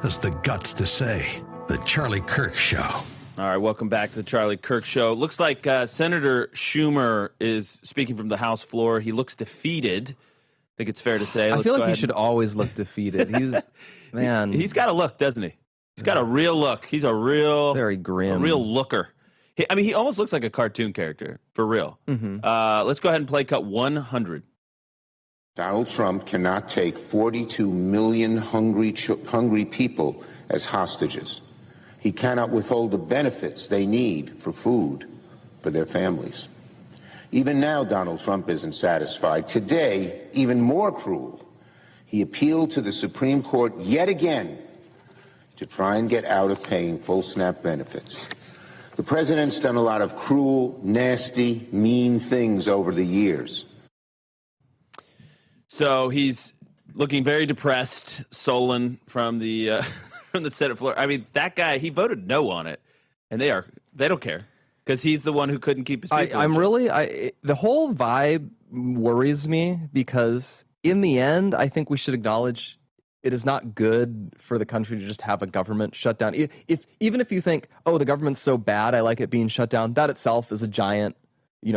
has the guts to say The Charlie Kirk Show. All right, welcome back to the Charlie Kirk Show. Looks like Senator Schumer is speaking from the House floor. He looks defeated. I think it's fair to say. I feel like he should always look defeated. He's he's got a look, doesn't he? He's got a real look. He's a real, very grim, a real looker. He almost looks like a cartoon character, for real. Mm-hmm. Let's go ahead and play cut 100. Donald Trump cannot take 42 million hungry people as hostages. He cannot withhold the benefits they need for food for their families. Even now, Donald Trump isn't satisfied. Today, even more cruel, he appealed to the Supreme Court yet again to try and get out of paying full SNAP benefits. The president's done a lot of cruel, nasty, mean things over the years. So he's looking very depressed, sullen from the from the Senate floor. I mean, that guy, he voted no on it, and they don't care because he's the one who couldn't keep his people. The whole vibe worries me because in the end, I think we should acknowledge it is not good for the country to just have a government shut down. Even if you think, oh, the government's so bad, I like it being shut down, that itself is a giant,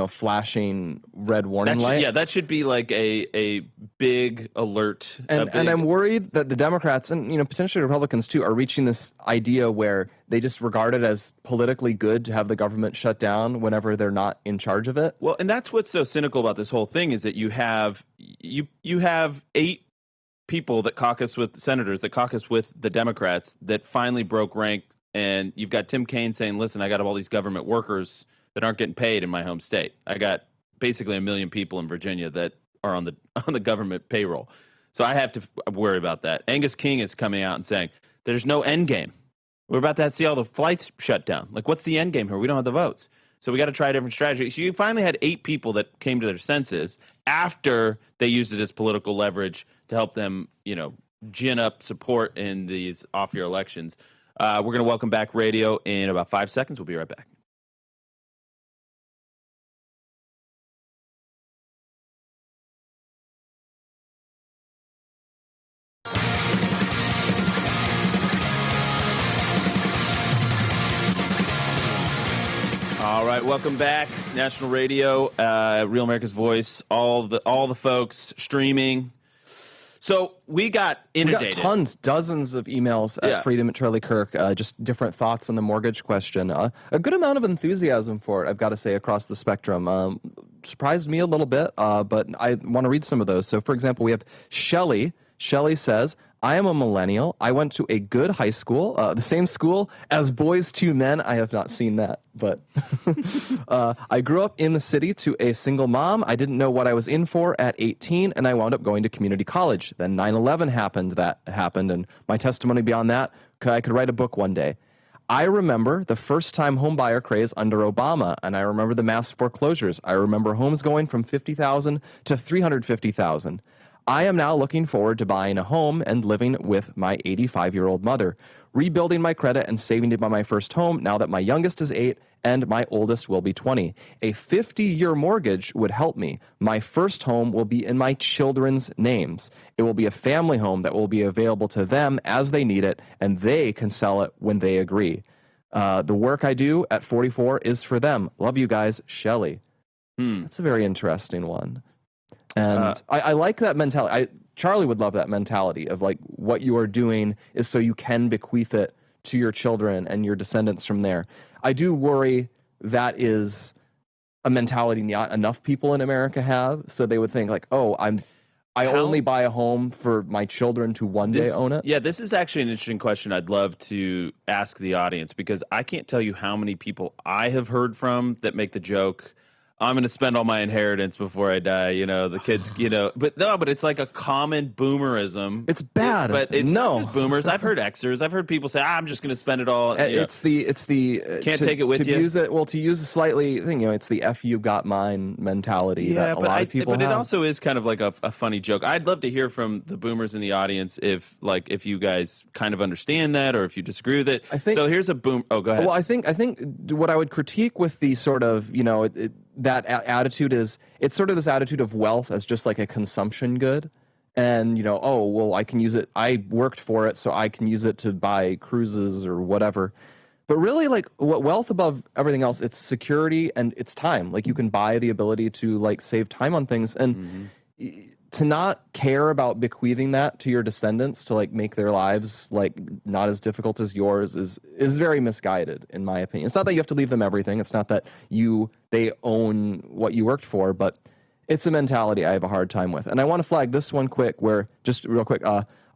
flashing red warning light. Yeah, that should be like a big alert. And I'm worried that the Democrats and potentially Republicans too are reaching this idea where they just regard it as politically good to have the government shut down whenever they're not in charge of it. Well, and that's what's so cynical about this whole thing is that you have 8 people that caucus with senators that caucus with the Democrats that finally broke rank, and you've got Tim Kaine saying, "Listen, I got all these government workers that aren't getting paid in my home state. I got basically 1 million people in Virginia that are on the government payroll. So I have to worry about that." Angus King is coming out and saying, "There's no end game. We're about to see all the flights shut down. Like, what's the end game here? We don't have the votes. So we got to try a different strategy." So you finally had 8 people that came to their senses after they used it as political leverage to help them, gin up support in these off-year elections. We're going to welcome back radio in about 5 seconds. We'll be right back. All right, welcome back. National Radio, Real America's Voice, all the folks streaming. So we got inundated. We got dozens of emails at Freedom at Charlie Kirk, just different thoughts on the mortgage question. A good amount of enthusiasm for it, I've got to say, across the spectrum. Surprised me a little bit, but I want to read some of those. So, for example, we have Shelly. Shelly says, "I am a millennial. I went to a good high school, the same school as Boys to Men." I have not seen that, but I grew up in the city to a single mom. I didn't know what I was in for at 18, and I wound up going to community college. Then 9/11 happened, and my testimony beyond that, I could write a book one day. I remember the first-time homebuyer craze under Obama, and I remember the mass foreclosures. I remember homes going from $50,000 to $350,000. I am now looking forward to buying a home and living with my 85-year-old mother, rebuilding my credit and saving to buy my first home now that my youngest is 8 and my oldest will be 20. A 50-year mortgage would help me. My first home will be in my children's names. It will be a family home that will be available to them as they need it, and they can sell it when they agree. The work I do at 44 is for them. Love you guys, Shelly." That's a very interesting one. And I like that mentality. Charlie would love that mentality of like what you are doing is so you can bequeath it to your children and your descendants from there. I do worry that is a mentality not enough people in America have. So they would think like, oh, I only buy a home for my children to one day own it. Yeah, this is actually an interesting question I'd love to ask the audience because I can't tell you how many people I have heard from that make the joke, "I'm going to spend all my inheritance before I die," the kids, but it's like a common boomerism. It's bad. But it's not just boomers. I've heard Xers. I've heard people say, I'm just going to spend it all. It's the can't take it with you. To use a slightly thing, it's the "F you got mine" mentality that a lot of people have. But it also is kind of like a funny joke. I'd love to hear from the boomers in the audience if you guys kind of understand that or if you disagree with it. So here's a boom. Oh, go ahead. Well, I think what I would critique with the sort of, that attitude is it's sort of this attitude of wealth as just like a consumption good. And, oh, well, I can use it. I worked for it, so I can use it to buy cruises or whatever. But really, like, what wealth above everything else, it's security and it's time. Like, you can buy the ability to, like, save time on things. And to not care about bequeathing that to your descendants to, like, make their lives, like, not as difficult as yours is very misguided, in my opinion. It's not that you have to leave them everything. It's not that they own what you worked for, but it's a mentality I have a hard time with. And I want to flag this one quick just real quick,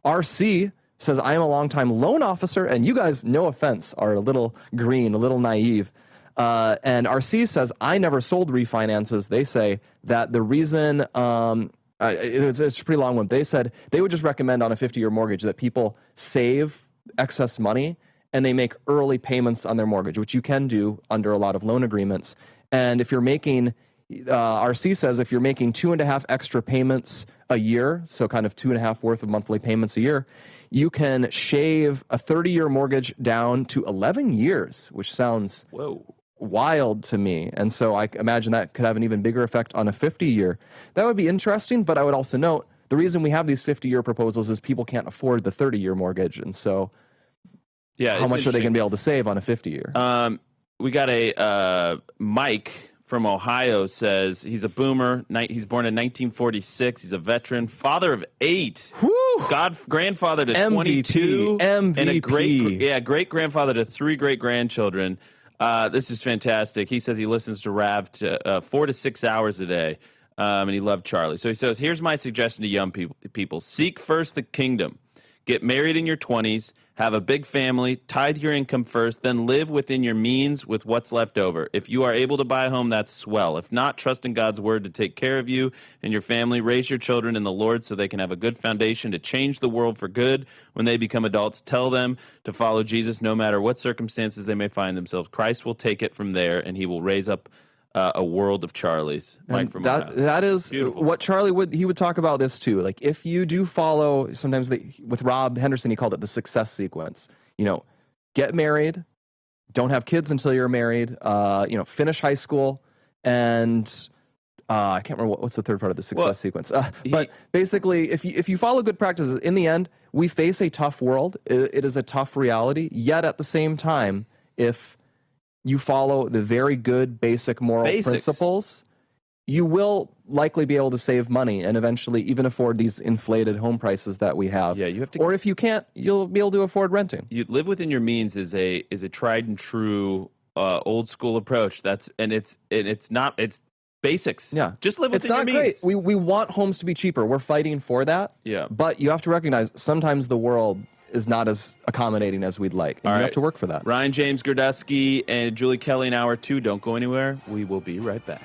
RC says, I am a longtime loan officer, and you guys, no offense, are a little green, a little naive. And RC says, I never sold refinances. They say that the reason, it's a pretty long one. They said they would just recommend on a 50-year mortgage that people save excess money and they make early payments on their mortgage, which you can do under a lot of loan agreements. And if you're making... RC says if you're making 2.5 extra payments a year, so kind of 2.5 worth of monthly payments a year, you can shave a 30-year mortgage down to 11 years, which sounds wild to me. And so I imagine that could have an even bigger effect on a 50-year. That would be interesting, but I would also note the reason we have these 50-year proposals is people can't afford the 30-year mortgage. And so how much are they going to be able to save on a 50-year? We got a Mike from Ohio says he's a boomer. He's born in 1946. He's a veteran, father of 8. Grandfather to MVP, 22, MVP. and a great grandfather to 3 great grandchildren. This is fantastic. He says he listens to Rav 4 to 6 hours a day, and he loved Charlie. So he says, here's my suggestion to young people: seek first the kingdom. Get married in your 20s, have a big family, tithe your income first, then live within your means with what's left over. If you are able to buy a home, that's swell. If not, trust in God's word to take care of you and your family. Raise your children in the Lord so they can have a good foundation to change the world for good. When they become adults, tell them to follow Jesus no matter what circumstances they may find themselves. Christ will take it from there, and he will raise up a world of Charlies. Mike from Ohio. That is beautiful. What Charlie would talk about this too. Like, if you do follow, sometimes with Rob Henderson, he called it the success sequence. Get married, don't have kids until you're married. Finish high school, and I can't remember what's the third part of the success sequence. But basically, if you follow good practices, in the end, we face a tough world. It is a tough reality. Yet at the same time, if you follow the very good basic moral principles, you will likely be able to save money and eventually even afford these inflated home prices that we have. Yeah, you have to. Or if you can't, you'll be able to afford renting. You live within your means is a tried and true old school approach. It's basics. Yeah, just live within your means. It's not great. We want homes to be cheaper. We're fighting for that. Yeah, but you have to recognize sometimes the world is not as accommodating as we'd like. And you have to work for that. Ryan James Gurdusky and Julie Kelly in hour 2. Don't go anywhere. We will be right back.